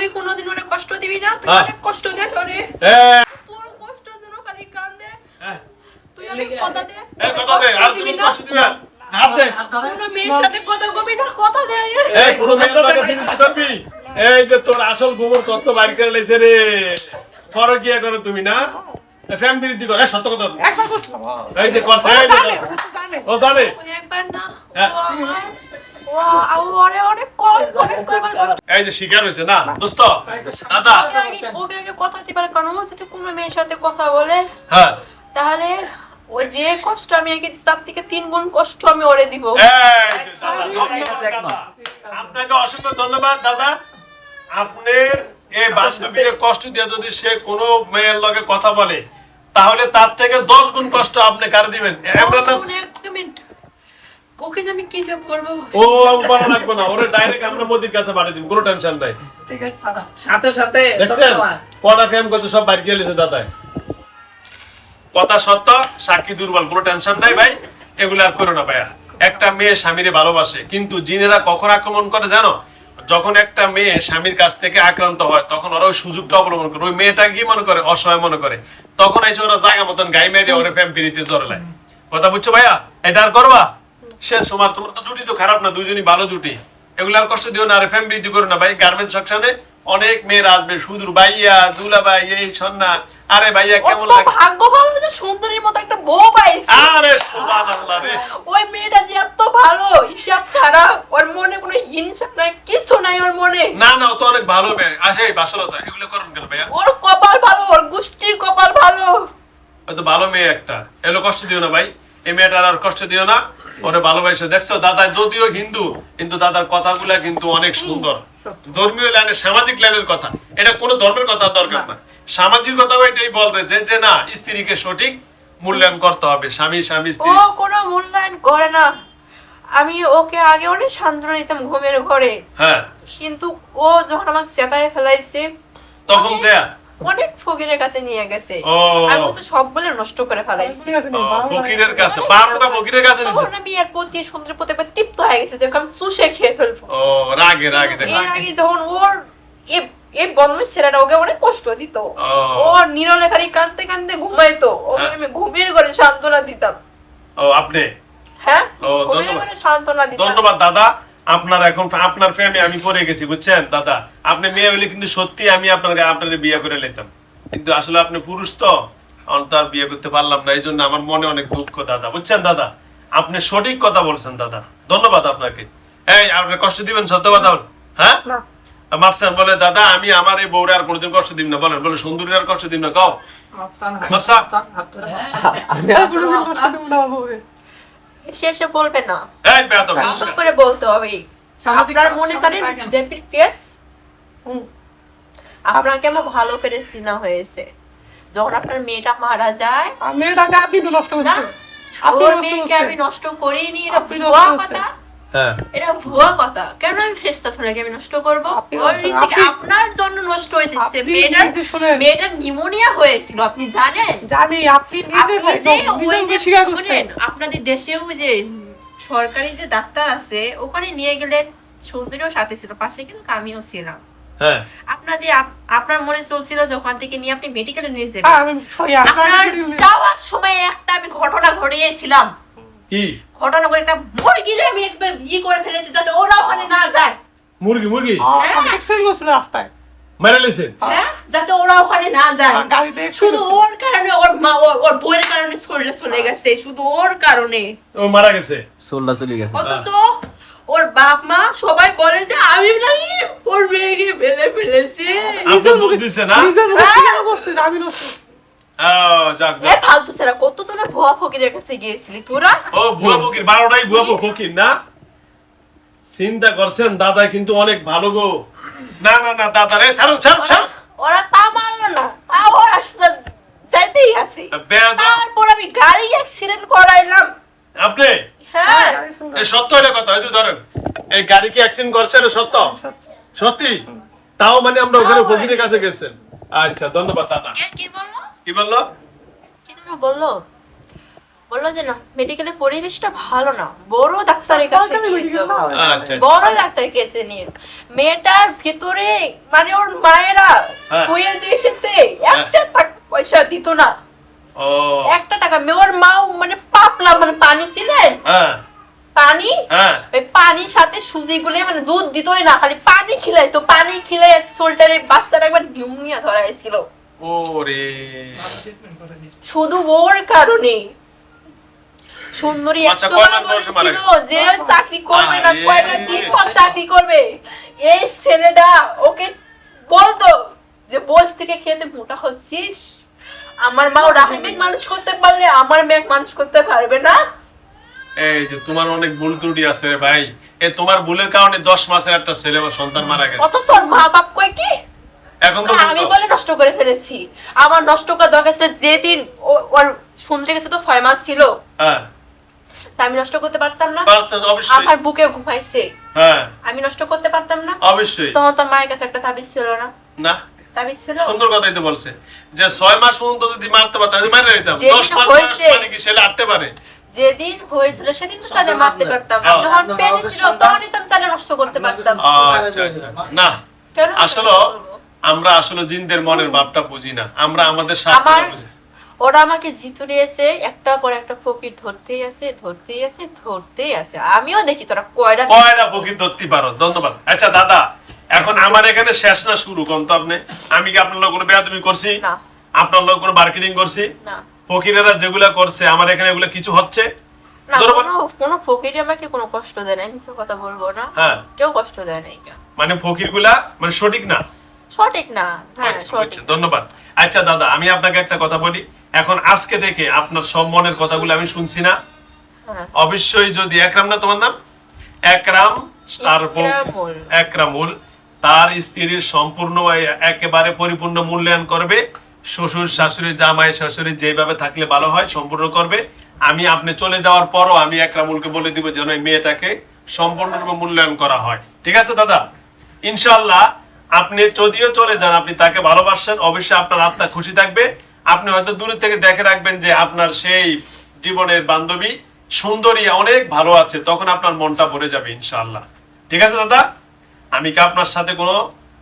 তুই কোনোদিন ওরে কষ্ট দিবি না, তুই অনেক কষ্ট দিস ওরে। তোর কষ্টের জন্য খালি কান্দে। তুই অনেক কথা দে। কথা দে, আর তুমি কষ্ট দিবে না। হাত দে। কোনো মেয়ের সাথে কথা কবি না, কথা দে। কোনো মেয়ের লগে ফিনিশ করবি। এই যে তোর আসল গোবর কত বাইর করে লাইছে রে। করো কি করো তুমি না? ফ্যান বিরতি করে সত্য কথা। একবার বসলাম। এই যে করছে এই যে ও জানে। একবার না। ওরে অনেক কল করে কয়বার করে। এই যে শিকার হইছে না দোস্ত দাদা। ওকে আগে কথা দিবার কারণ যদি কোনো মেয়ের সাথে কথা বলে হ্যাঁ তাহলে ওই যে কষ্ট আমি আগে তার থেকে 3 গুণ কষ্ট আমি ওরে দিব। আপনাকে অসংখ্য ধন্যবাদ দাদা। আপনার এই বান্ধবীর কষ্ট দিয়ে যদি সে কোনো মেয়ের লগে কথা বলে তাহলে তার থেকে 10 গুণ কষ্ট আপনি কার দিবেন? ওকে আমি কি যে করব? ও বলা লাগবে না, ওরে ডাইরেক্ট আমরা মোদির কাছে পাঠিয়ে দিব, কোনো টেনশন নাই। ঠিক আছে সাদা। সাথে সাথে দেখছেন কটা ফেম করছে সব বাইরে গিয়ে লিখে দাদা। কথা সত্য, সাক্ষী দুর্বল, কোনো টেনশন নাই ভাই, এগুলো আর করো না ভাইয়া। একটা মেয়ে স্বামীরে ভালোবাসে, কিন্তু জিনেরা কখন আক্রমণ করে জানো? যখন একটা মেয়ে স্বামীর কাছ থেকে আক্রান্ত হয় তখন ওরা ওই সুযোগটা অবলম্বন করে, ওই মেয়েটা কি মনে করে? অসহায় মনে করে। তখন এসে ওরা জায়গা মতন গাই মেরে ওরে ফ্যাম পিড়িতে জড়ে লাগে। কথা বুঝছো ভাইয়া? এটা আর করবা? শেষ সময় তোমার তো জুটি তো খারাপ না, দুজনই ভালো জুটি। এগুলো আর কষ্ট দিও না, আর ফ্যাম বৃদ্ধি করো না ভাই। গার্মেন্টস সেকশনে অনেক মেয়েরা আসবে, সুদূর ভাইয়া দুলা ভাই এই সন্না, আরে ভাইয়া কেমন লাগে? ভাগ্য ভালো যে সুন্দরীর মতো একটা বউ পাইছি। আরে সুবহানাল্লাহ রে। ওই মেয়েটা যে এত ভালো, হিসাব ছাড়া ওর মনে কোনো হিংসা নাই, কিছু নাই ওর মনে। না না, ও তো অনেক ভালো মেয়ে। এই বাসলতা এগুলো করুন কেন ভাইয়া? ওর কপাল ভালো, ওর গোষ্ঠীর কপাল ভালো। ও তো ভালো মেয়ে একটা। এগুলো কষ্ট দিও না ভাই, এই মেয়েটার আর কষ্ট দিও না, ওরে ভালোবাসো। দেখছো দাদা যদিও হিন্দু, কিন্তু দাদার কথাগুলা কিন্তু অনেক সুন্দর, ধর্মীয় লাইনের, সামাজিক লাইনের কথা। এটা কোনো ধর্মের কথা দরকার না, সামাজিক কথাও এটাই বলতে যে না, স্ত্রীকে সঠিক মূল্যায়ন করতে হবে। স্বামী স্বামী স্ত্রী ও কোনো মূল্যায়ন করে না। আমি ওকে আগে অনেক সান্ত্বনা দিতাম ঘুমের ঘরে, হ্যাঁ, কিন্তু ও যখন আমাকে চেতায় ফেলাইছে তখন যে অনেক ফকিরের কাছে নিয়ে গেছে। ও আমি তো সব বলে নষ্ট করে ফেলাইছি। ফকিরের কাছে, 12টা ফকিরের কাছে নিছে। তখন আমি এর প্রতি সুন্দরের প্রতি একবার তৃপ্ত হয়ে গেছে যে আমি চুষে খেয়ে ফেলবো। ও রাগে রাগে দেখো। এর আগে যখন ওর এই বদমাইশ ছেলেটা ওকে অনেক কষ্ট দিত, ও নীরলে খালি কাঁদতে কাঁদতে ঘুমাইতো, ওকে আমি ঘুমের ঘরে সান্ত্বনা দিতাম। ও আপনি? হ্যাঁ, ও ঘুমের ঘরে সান্ত্বনা দিতাম। ধন্যবাদ দাদা। আপনার এখন আপনার ফ্যামিলি আমি পড়ে গেছি, বুঝছেন দাদা? আপনি মেয়ে হইলে কিন্তু সত্যি আমি আপনার বিয়ে করে নিতাম, কিন্তু আসলে আপনি পুরুষ তো আর বিয়ে করতে পারলাম না, এই জন্য আমার মনে অনেক দুঃখ দাদা, বুঝছেন দাদা? আপনি সঠিক কথা বলছেন দাদা, ধন্যবাদ আপনাকে। এই আপনার কষ্ট দিবেন সত্য কথা? হ্যাঁ মাফসান বলে দাদা আমি আমার এই বউরে আর কোনোদিন কষ্ট দিব না। বলেন বলে সুন্দরী আর কষ্ট দিব না, কও মাফসা। শেষে বলবে না, এই বেয়াদব কষ্ট করে বলতে হবে। আপনার মনে করেন ডেপির ফেস আপনাকে আমার ভালো করে চিনা হয়েছে। যখন আপনার মেয়েটা মারা যায়, মেয়েটাকে আপনি তো নষ্ট করছেন। ওর মেয়েকে আমি নষ্ট করিনি, এটা ভুয়া কথা। হ্যাঁ, এটা ভুয়া কথা। কেন আমি ফেরেশতা ছোড়াকে আমি নষ্ট করব? ওর রিজিক আপনার জন্য নষ্ট হয়েছে। মেয়েটার নিউমোনিয়া হয়েছিল, আপনি জানেন? জানি, আপনি নিজে শুনেন, আপনাদের দেশেও যে সরকারি যে ডাক্তার আছে ওখানে নিয়ে গেলেন, সুন্দরীও সাথে ছিল, পাশে কিন্তু আমিও ছিলাম। হ্যাঁ, আপনার মনে চলছিল যে ওখান থেকে নিয়ে আপনি মেডিকেলে নিয়ে যাবেন। আপনার যাওয়ার সময় একটা আমি ঘটনা ঘটিয়েছিলাম। কি ঘটনা করে একটা মুরগিরে আমি একবার করে ফেলেছি যাতে ওরা ওখানে না যায়। মুরগি মুরগি অ্যাক্সিডেন্ট হয়েছিল রাস্তায়, মেরে লেছে। হ্যাঁ, যাতে ওরা ওখানে না যায়। শুধু ওর কারণে, ওর মা ওর বউয়ের কারণে শরীরে চলে গেছে, শুধু ওর কারণে ও মারা গেছে, সোল্লা চলে গেছে। অথচ ওর বাপ মা সবাই বলে যে আমি নাকি ওর মেয়েকে ফেলে ফেলেছি। আপনি দুধ দিছে না? আমি নষ্ট যাক এ ফালতু ছাড়া কত জনের ভুয়া ফকিরের কাছে গিয়েছিলি তোরা? ও ভুয়া ফকির, 12টাই ভুয়া ফকির না? চিন্তা করছেন দাদা কিন্তু অনেক ভালো গো। না না না দাদা রে, ছাড়ুন ছাড়ুন ছাড়ুন। ওরা তা মানলো না, তা ওরা যাইতেই আছে। তারপর আমি গাড়ি অ্যাক্সিডেন্ট করাইলাম। আপনি? হ্যাঁ, এই সত্য এটা কথা, হয়তো ধরেন এই গাড়ি কি অ্যাক্সিডেন্ট করছে এটা সত্য? সত্যি? তাও মানে আমরা ওখানে ফকিরের কাছে গেছেন। আচ্ছা ধন্যবাদ দাদা। কি বললো? কি বললো? কি যেন বললো? বললো যে না মেডিকেলের পরিবেশটা ভালো না, বড় ডাক্তারের কাছে সরকারি নিয়ে medical যাও। না। আচ্ছা বড় ডাক্তারের কাছে নিয়ে, মেয়েটার ভেতরে মানে ওর মায়েরা হ্যাঁ। হয়ে যে এসেছে, একটা টাকা পয়সা দিত না, ও একটা টাকা। ওর মাও মানে পাতলা, মানে পানি ছিলেন হ্যাঁ পানি, হ্যাঁ ওই পানির সাথে সুজি গুলে, মানে দুধ দিতই না, খালি পানি খিলাইতো। পানি খিলে সোলটারে বাচ্চাটা একবার নিউমোনিয়া ধরাইছিল ওরে শুধু ওর কারণে। সুন্দরী আচ্ছা, একবার কয় মাস বয়সে মারা বলেছিল গেছে? যে চাকরি করবে না, আরে। কয়টা দিন পর চাকরি করবে। এই ছেলেটা ওকে বলতো যে বস থেকে খেতে মোটা হচ্ছিস, আমার মা রাহিমেক মানুষ করতে পারলে আমার মেয়ে মানুষ করতে পারবে না। এই যে তোমার অনেক ভুল ত্রুটি আছে রে ভাই, এ তোমার ভুলের কারণে 10 মাসের একটা ছেলে বা সন্তান মারা গেছে। অথচ ওর মা বাপ কয় কি এখন তো আমি বলে নষ্ট করে ফেলেছি। আমার নষ্ট করার দরকার ছিল যেদিন ওর সুন্দরী গেছে, তো 6 মাস ছিল, হ্যাঁ তা আমি নষ্ট করতে পারতাম না? পারতেন অবশ্যই। আমার বুকে ঘুমাইছে, হ্যাঁ আমি নষ্ট করতে পারতাম না? অবশ্যই তখন তোর মায়ের কাছে একটা তাবিজ ছিল না? না, তাবিজ ছিল। সুন্দর কথাই তো বলছে যে 6 মাস পর্যন্ত যদি মারতে পারতাম আমি মারে দিতাম। যেদিন 10 মাস বয়স হয়েছে। মানে কি ছেলে আটতে পারে? যেদিন হয়েছিল সেদিন তো তাহলে মারতে পারতাম, হ্যাঁ। যখন পেটে ছিল তখনই তো আমি তাহলে নষ্ট করতে পারতাম। আচ্ছা আচ্ছা আচ্ছা। না কেন আসলে আমরা আসলে জিনদের মনের ভাবটা বুঝি না, আমরা আমাদের স্বার্থটা আমার বুঝি। ওরা আমাকে জিতুরিয়েছে, একটার পর একটা ফকির ধরতেই আছে ধরতেই আছে ধরতেই আছে। আমিও দেখি তোরা কয়টা কয়টা ফকির ধরতে পারো। ধন্যবাদ। আচ্ছা দাদা, এখন আমার এখানে শেষ না শুরু কোন তো আপনি? আমি কি আপনার লোক কোনো বেয়াদবি করছি? না। আপনার লোক কোনো মার্কেটিং করছি? না ফকিরেরা যেগুলা করছে আমার এখানে এগুলা কিছু হচ্ছে? না, জোরে বল। কোনো ফকিরই আমাকে কোনো কষ্ট দেয় না, আমি কিছু কথা বলবো না। হ্যাঁ কেউ কষ্ট দেয় না, এটা মানে ফকিরগুলা মানে সঠিক না। সঠিক না। হ্যাঁ আচ্ছা, সঠিক। বুঝছি, ধন্যবাদ। আচ্ছা দাদা, আমি আপনাকে একটা কথা বলি, এখন আজকে থেকে আপনার সব মনের কথাগুলো আমি শুনছি না? হ্যাঁ। অবশ্যই যদি একরাম, না তোমার নাম একরাম, তার ইকরামুল। একরামুল তার স্ত্রীর সম্পূর্ণ একেবারে পরিপূর্ণ মূল্যায়ন করবে। শ্বশুর শাশুড়ি জামাই শাশুড়ি যেভাবে থাকলে ভালো হয় সম্পূর্ণ করবে। আমি আপনি চলে যাওয়ার পরও আমি একরামুলকে বলে দিব যেন এই মেয়েটাকে সম্পূর্ণরূপে মূল্যায়ন করা হয়। ঠিক আছে দাদা? ইনশাআল্লাহ আপনি যদিও চলে যান, আপনি তাকে ভালোবাসেন, অবশ্যই আপনার আত্মা খুশি থাকবে। আপনি হয়তো দূরে থেকে দেখে রাখবেন যে আপনার সেই জীবনের বান্ধবী সুন্দরী অনেক ভালো আছে, তখন আপনার মনটা ভরে যাবে ইনশাআল্লাহ। ঠিক আছে দাদা? আমি কি আপনার সাথে কোনো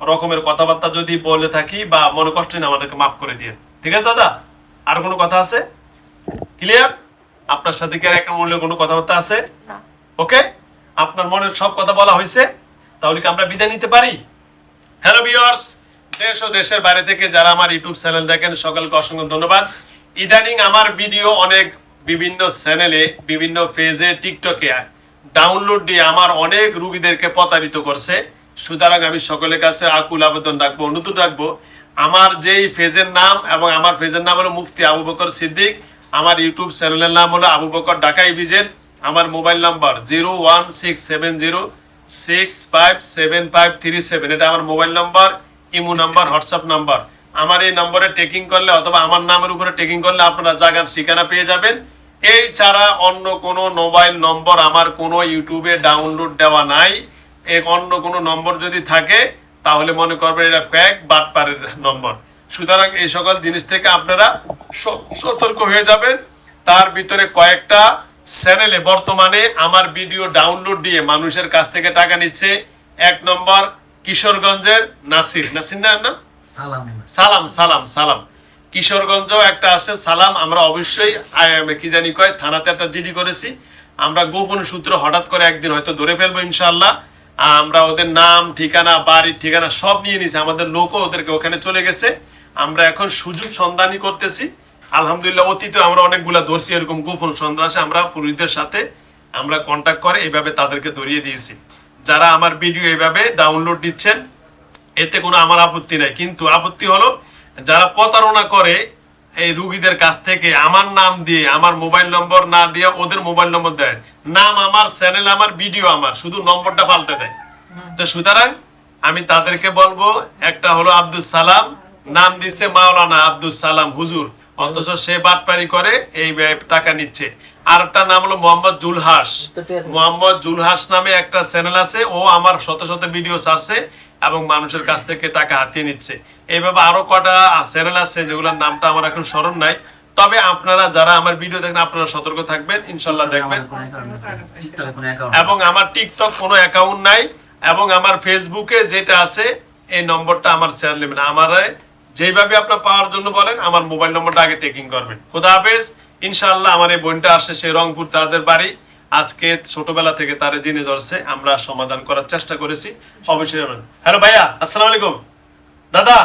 রকমের কথাবার্তা যদি বলে থাকি বা মনে কষ্ট না, আমাদেরকে মাফ করে দিন। ঠিক আছে দাদা? আর কোনো কথা আছে? ক্লিয়ার? আপনার সাথে কি আর একটা মূল্য কোনো কথাবার্তা আছে? না। ওকে, আপনার মনের সব কথা বলা হয়েছে, তাহলে কি আমরা বিদায় নিতে পারি? হ্যালো ভিউয়ার্স, দেশ ও দেশের বাইরে থেকে যারা আমার ইউটিউব চ্যানেল দেখেন সকলকে অসংখ্য ধন্যবাদ। ইদানিং আমার ভিডিও অনেক বিভিন্ন চ্যানেলে, বিভিন্ন পেজে, টিকটকে ডাউনলোড দিয়ে আমার অনেক রুগীদেরকে প্রতারিত করছে। সুতরাং আমি সকলের কাছে আকুল আবেদন রাখবো, অনুরোধ রাখবো, আমার যেই পেজের নাম এবং আমার পেজের নাম হলো মুফতি আবু বকর সিদ্দিক, আমার ইউটিউব চ্যানেলের নাম হলো আবু বকর ঢাকা ইভিজেড, আমার মোবাইল নাম্বার 01670657537, এটা আমার mobile number, imo number, WhatsApp number. আমার এই নম্বরে টেকিং করলে অথবা আমার নামের উপরে টেকিং করলে আপনারা জায়গার ঠিকানা পেয়ে যাবেন। এই ছাড়া অন্য কোনো মোবাইল নম্বর আমার কোনো ইউটিউবে ডাউনলোড দেওয়া নাই। অন্য কোনো নম্বর যদি থাকে তাহলে মনে করবেন এটা ফেক বাটপারের নম্বর। সুতরাং এই সকল জিনিস থেকে আপনারা সতর্ক হয়ে যাবেন। তার ভিতরে কয়েকটা চ্যানেলে বর্তমানে আমার ভিডিও ডাউনলোড দিয়ে মানুষের কাছ থেকে টাকা নিচ্ছে। 1 নম্বর কিশোরগঞ্জের নাসির না সালাম কিশোরগঞ্জ একটা আছে সালাম। আমরা অবশ্যই কি জানি কয় থানাতে একটা জিডি করেছি। আমরা গোপন সূত্র হঠাৎ করে একদিন হয়তো ধরে ফেলবো ইনশাআল্লাহ। আমরা ওদের নাম ঠিকানা বাড়ির ঠিকানা সব নিয়ে নিয়েছি, আমাদের লোকও ওদেরকে ওখানে চলে গেছে। আমরা এখন সুযোগ সন্ধানই করতেছি। আলহামদুলিল্লাহ অতীতে আমরা অনেকগুলা ধরছি, এরকম গোপন সন্ত্রাসে আমরা পুলিশদের সাথে আমরা কন্ট্যাক্ট করে এইভাবে তাদেরকে ধরিয়ে দিয়েছি। যারা আমার ভিডিও এইভাবে ডাউনলোড দিচ্ছেন এতে কোনো আমার আপত্তি নাই, কিন্তু আপত্তি হলো যারা প্রতারণা করে এই রুগীদের কাছ থেকে আমার নাম দিয়ে, আমার মোবাইল নম্বর না দিয়ে ওদের মোবাইল নম্বর দেয়, নাম আমার, চ্যানেল আমার, ভিডিও আমার, শুধু নম্বরটা পাল্টে দেয়। তো সুতরাং আমি তাদেরকে বলবো, একটা হলো আব্দুল সালাম, নাম দিছে মাওলানা আব্দুল সালাম হুজুর, অথচ সে বাটপারি করে এই টাকা নিচ্ছে। আর একটা নাম হলো মোহাম্মদ জুলহাস নামে একটা চ্যানেল আছে, ও আমার শত শত ভিডিও ছাড়ছে এবং মানুষের কাছ থেকে টাকা হাতিয়ে নিচ্ছে। এইভাবে আরো কটা চ্যানেল আছে যেগুলোর নামটা আমার এখন স্মরণ নাই। তবে আপনারা যারা আমার ভিডিও দেখেন আপনারা সতর্ক থাকবেন, ইনশাল্লাহ দেখবেন। এবং আমার টিকটক কোনো অ্যাকাউন্ট নাই, এবং আমার ফেসবুকে যেটা আছে এই নম্বরটা আমার শেয়ার নেবেন। আমার যেইভাবে আপনার পাওয়ার জন্য বলেন, আমার মোবাইল নম্বরটা আগে টেকিং করবেন। খোদা হাফেজ। ইনশাআল্লাহ আমার এই বোনটা আসে সে রংপুর, তাদের বাড়ি। আজকে ছোটবেলা থেকে তারে জেনে ধরছে, আমরা সমাধান করার চেষ্টা করেছি। অবশ্যই। হ্যালো ভাইয়া, আসসালামু আলাইকুম। দাদা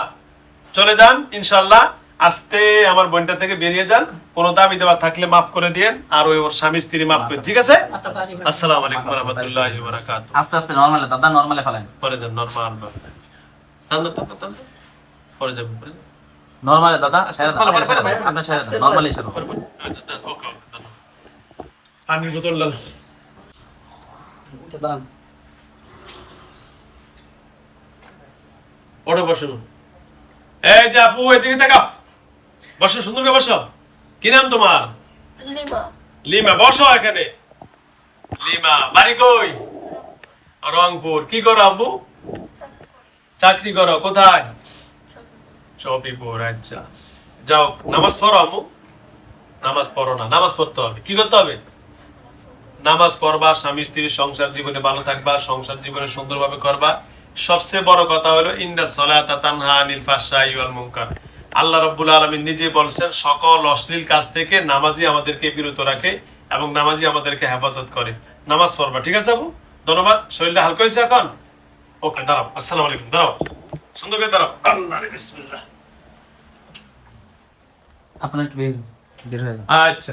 চলে যান ইনশাআল্লাহ। আস্তে আমার বোনটা থেকে বেরিয়ে যান, কোনো দাবি দেওয়া থাকলে মাফ করে দিয়েন, আর ওর স্বামী স্ত্রী মাফ করে, ঠিক আছে? আসসালামু আলাইকুম ওয়া রাহমাতুল্লাহি ওয়া বারাকাতুহু। আস্তে আস্তে নরমালে দাদা, নরমালে ফেলেন। পরে যান নরমাল টান পরে যাবেন, পরে যাবেন। নরমালে দাদা ছেড়ে দেন, পরে, পরে, পরে। আপনি ছেড়ে দেন, নরমালি ছেড়ে দেন। ওকে, পানির বোতল দাও। দাঁড়ান। ওঠো, বসো। এই যে আপু, এদিকে তাকাও, বসো, সুন্দর করে বসো। কি নাম তোমার? লিমা। লিমা, বসো এখানে। লিমা, বাড়ি কই? রংপুর। কি করো আব্বু? চাকরি করো কোথায়? চৌপিপুর। আচ্ছা, যাও নামাজ পড়ো আম্মু। নামাজ পড়ো না, নামাজ পড়তে হবে। কি করতে হবে? নামাজ পড়বা, স্বামী স্ত্রীর সংসার জীবনে ভালো থাকবা, সংসার জীবনে সুন্দরভাবে করবা। সবচেয়ে বড় কথা হলো ইন্না সলাতা তানহা আনিল ফাহশাই ওয়াল মুনকার। আল্লাহ রাব্বুল আলামিন নিজে বলছেন, সকল অশ্লীল কাজ থেকে নামাজি আমাদেরকে বিরত রাখে এবং নামাজি আমাদেরকে হেফাজত করে। নামাজ পড়বা, ঠিক আছে আবু? ধন্যবাদ। শরীরটা হালকা হয়েছে এখন? ওকে, দাঁড়াও। আসসালামু আলাইকুম। দাঁড়াও, সুন্দর করে দাঁড়াও। আল্লাহ রে, বিসমিল্লাহ। আপনার একটু বের হয়ে যান। আচ্ছা।